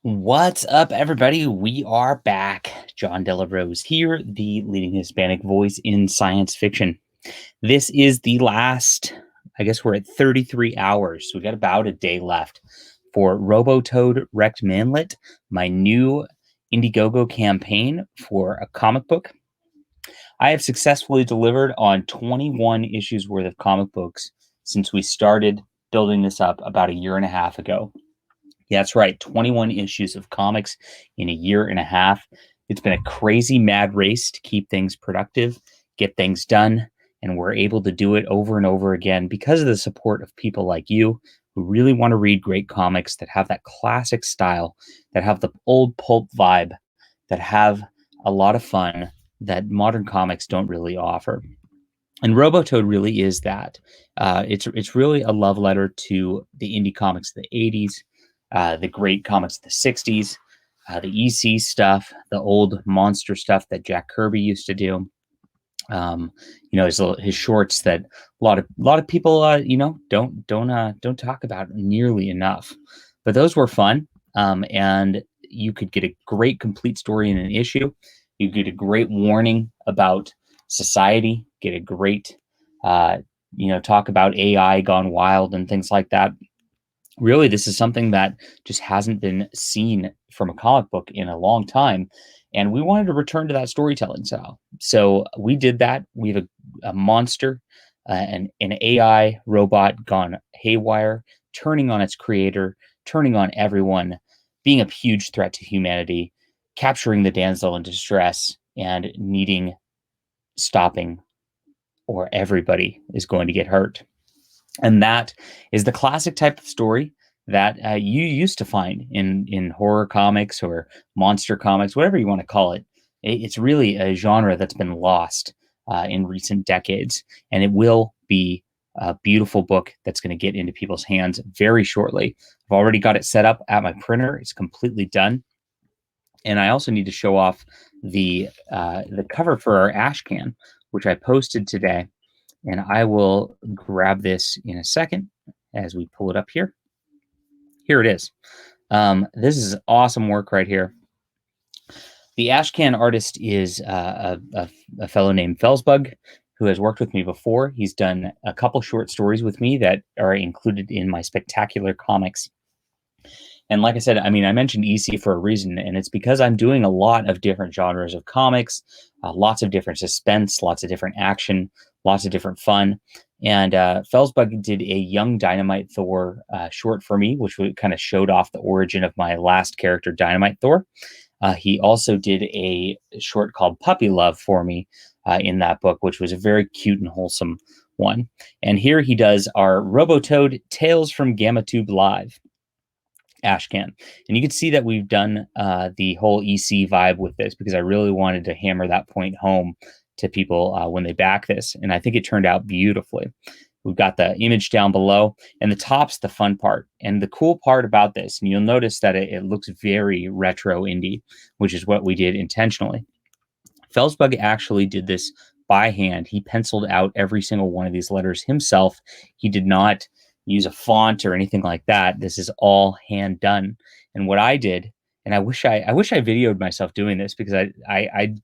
What's up, everybody? We are back. John Della Rose here, the leading Hispanic voice in science fiction. This is the last, I guess we're at 33 hours. So we got about a day left for Robo Toad Wrecked Manlet, my new Indiegogo campaign for a comic book. I have successfully delivered on 21 issues worth of comic books since we started building this up about a year and a half ago. Yeah, that's right. 21 issues of comics in a year and a half. It's been a crazy mad race to keep things productive, get things done, and we're able to do it over and over again because of the support of people like you who really want to read great comics that have that classic style, that have the old pulp vibe, that have a lot of fun that modern comics don't really offer. And Robo Toad really is that. It's really a love letter to the indie comics of the 80s, the great comics of the 60s, the EC stuff, the old monster stuff that Jack Kirby used to do. His shorts that a lot of people don't talk about nearly enough. But those were fun, and you could get a great complete story in an issue. You get a great warning about society. Get a great talk about AI gone wild and things like that. Really, this is something that just hasn't been seen from a comic book in a long time. And we wanted to return to that storytelling style. So we did that. We have a monster, an AI robot gone haywire, turning on its creator, turning on everyone, being a huge threat to humanity, capturing the damsel in distress, and needing stopping, or everybody is going to get hurt. And that is the classic type of story that you used to find in horror comics or monster comics, whatever you want to call it. It's really a genre that's been lost in recent decades, and it will be a beautiful book that's going to get into people's hands very shortly. I've already got it set up at my printer; it's completely done. And I also need to show off the cover for our Ashcan, which I posted today. And I will grab this in a second as we pull it up here. Here it is. This is awesome work right here. The Ashcan artist is a fellow named Felsbug, who has worked with me before. He's done a couple short stories with me that are included in my Spectacular Comics. And like I said, I mean, I mentioned EC for a reason, and it's because I'm doing a lot of different genres of comics, lots of different suspense, lots of different action, lots of different fun. And Felsbug did a Young Dynamite Thor short for me, which kind of showed off the origin of my last character, Dynamite Thor. He also did a short called Puppy Love for me in that book, which was a very cute and wholesome one. And here he does our Robo Toad Tales from Gamma Tube Live. Ashcan. And you can see that we've done the whole EC vibe with this because I really wanted to hammer that point home to people when they back this. And I think it turned out beautifully. We've got the image down below, and the top's the fun part. And the cool part about this, and you'll notice that it looks very retro indie, which is what we did intentionally. Felsbug actually did this by hand. He penciled out every single one of these letters himself. He did not use a font or anything like that. This is all hand done. And what I did, and I wish I videoed myself doing this because I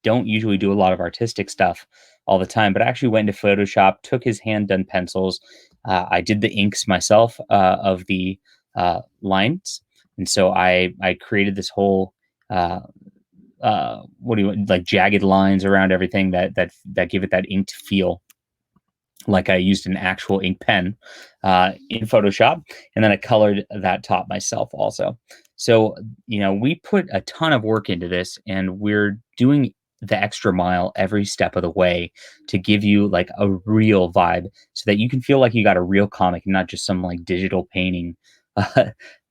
don't usually do a lot of artistic stuff all the time, but I actually went into Photoshop, took his hand done pencils. I did the inks myself of the lines, and so I created this whole what do you like jagged lines around everything that give it that inked feel, like I used an actual ink pen in Photoshop, and then I colored that top myself also. So, we put a ton of work into this, and we're doing the extra mile every step of the way to give you like a real vibe so that you can feel like you got a real comic and not just some like digital painting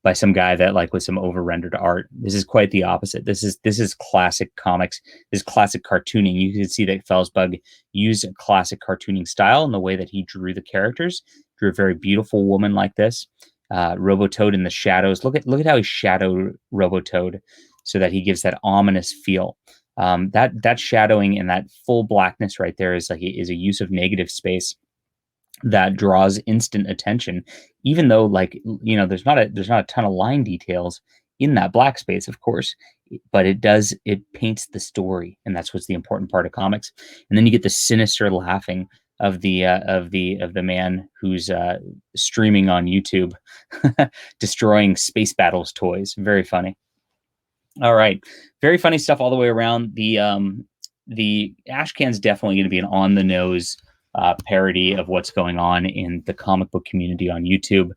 by some guy that like with some over rendered art. This is quite the opposite. This is classic comics. This is classic cartooning. You can see that Felsbug used a classic cartooning style in the way that he drew the characters. Drew a very beautiful woman like this. Robo Toad in the shadows. Look at how he shadowed Robo Toad so that he gives that ominous feel. That shadowing and that full blackness right there is a use of negative space that draws instant attention, even though there's not a ton of line details in that black space, of course, but it paints the story, and that's what's the important part of comics. And then you get the sinister laughing of the man who's streaming on YouTube, destroying Space Battles toys. Very funny. All right, very funny stuff all the way around. The Ashcan's definitely going to be an on the nose parody of what's going on in the comic book community on YouTube,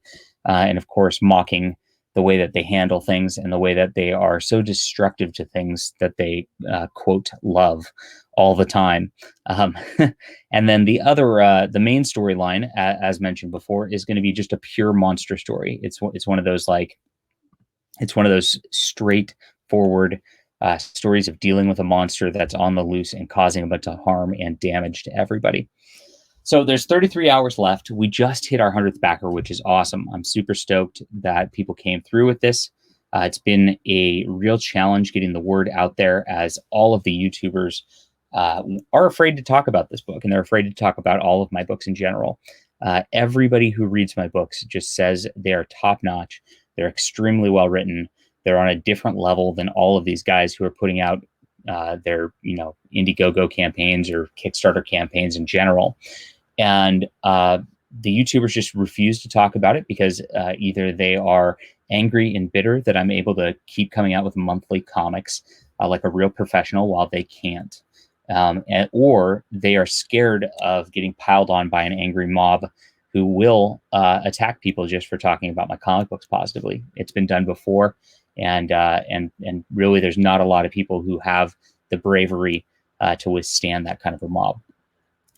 and of course mocking the way that they handle things and the way that they are so destructive to things that they quote love all the time. Um, and then the main storyline, as mentioned before, is going to be just a pure monster story. It's one of those straightforward stories of dealing with a monster that's on the loose and causing a bunch of harm and damage to everybody. So there's 33 hours left. We just hit our 100th backer, which is awesome. I'm super stoked that people came through with this. It's been a real challenge getting the word out there, as all of the YouTubers are afraid to talk about this book, and they're afraid to talk about all of my books in general. Everybody who reads my books just says they are top notch. They're extremely well written. They're on a different level than all of these guys who are putting out their Indiegogo campaigns or Kickstarter campaigns in general. And the YouTubers just refuse to talk about it because either they are angry and bitter that I'm able to keep coming out with monthly comics like a real professional while they can't. Or they are scared of getting piled on by an angry mob who will attack people just for talking about my comic books positively. It's been done before, and really, there's not a lot of people who have the bravery to withstand that kind of a mob.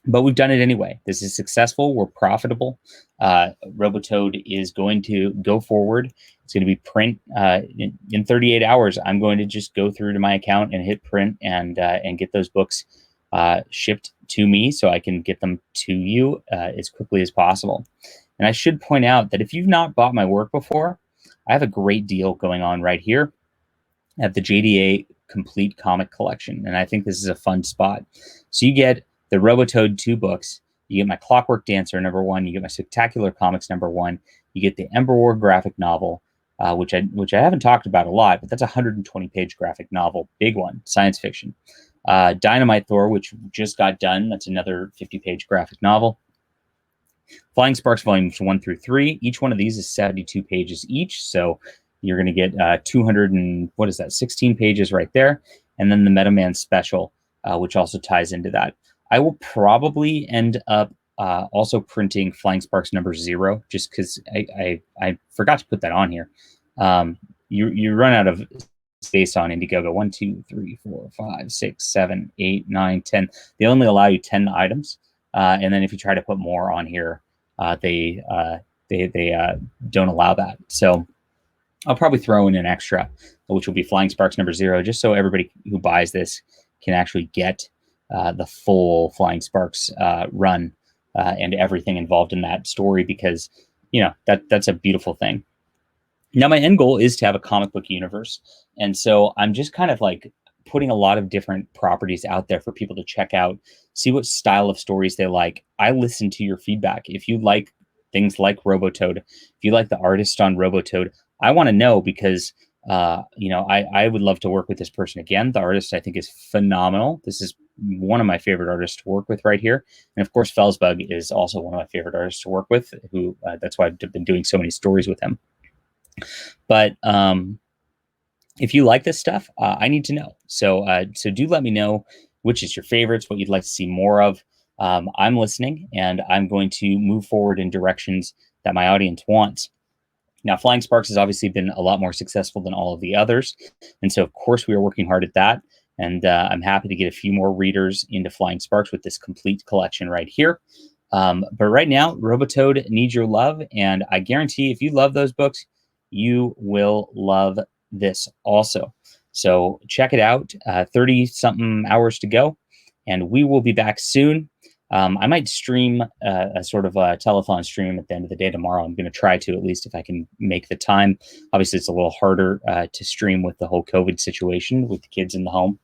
But we've done it anyway. This is successful. We're profitable. Robo Toad is going to go forward. It's going to be print in 38 hours. I'm going to just go through to my account and hit print and get those books shipped to me so I can get them to you as quickly as possible. And I should point out that if you've not bought my work before, I have a great deal going on right here at the JDA Complete Comic Collection. And I think this is a fun spot. So you get the Robo Toad 2 books. You get my Clockwork Dancer #1. You get my Spectacular Comics #1. You get the Ember War graphic novel, which I haven't talked about a lot, but that's a 120-page graphic novel, big one, science fiction. Dynamite Thor, which just got done. That's another 50-page graphic novel. Flying Sparks volumes 1 through 3. Each one of these is 72 pages each, so you're going to get 16 pages right there, and then the Meta Man special, which also ties into that. I will probably end up also printing Flying Sparks #0, just because I forgot to put that on here. You run out of space on Indiegogo. 1, 2, 3, 4, 5, 6, 7, 8, 9, 10. They only allow you 10 items, and then if you try to put more on here, they don't allow that. So I'll probably throw in an extra, which will be Flying Sparks #0, just so everybody who buys this can actually get the full Flying Sparks run and everything involved in that story, because that's a beautiful thing. Now, my end goal is to have a comic book universe, and so I'm just kind of like putting a lot of different properties out there for people to check out, see what style of stories they like. I listen to your feedback. If you like things like Robo Toad, if you like the artist on Robo Toad, I want to know, because I would love to work with this person again. The artist, I think, is phenomenal. This is one of my favorite artists to work with right here. And of course, Felsbug is also one of my favorite artists to work with, who that's why I've been doing so many stories with him. But if you like this stuff, I need to know. So do let me know which is your favorites, what you'd like to see more of. I'm listening, and I'm going to move forward in directions that my audience wants. Now, Flying Sparks has obviously been a lot more successful than all of the others. And so, of course, we are working hard at that. And I'm happy to get a few more readers into Flying Sparks with this complete collection right here. But right now, Robo Toad needs your love. And I guarantee if you love those books, you will love this also. So check it out. 30-something hours to go. And we will be back soon. I might stream a sort of a telethon stream at the end of the day tomorrow. I'm going to try to, at least if I can make the time. Obviously, it's a little harder to stream with the whole COVID situation with the kids in the home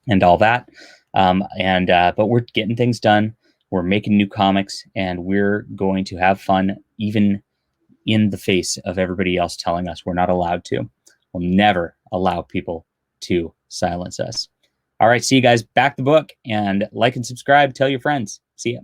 and all that. But we're getting things done. We're making new comics, and we're going to have fun, even in the face of everybody else telling us we're not allowed to. We'll never allow people to silence us. All right, see you guys. Back the book and like and subscribe. Tell your friends. See ya.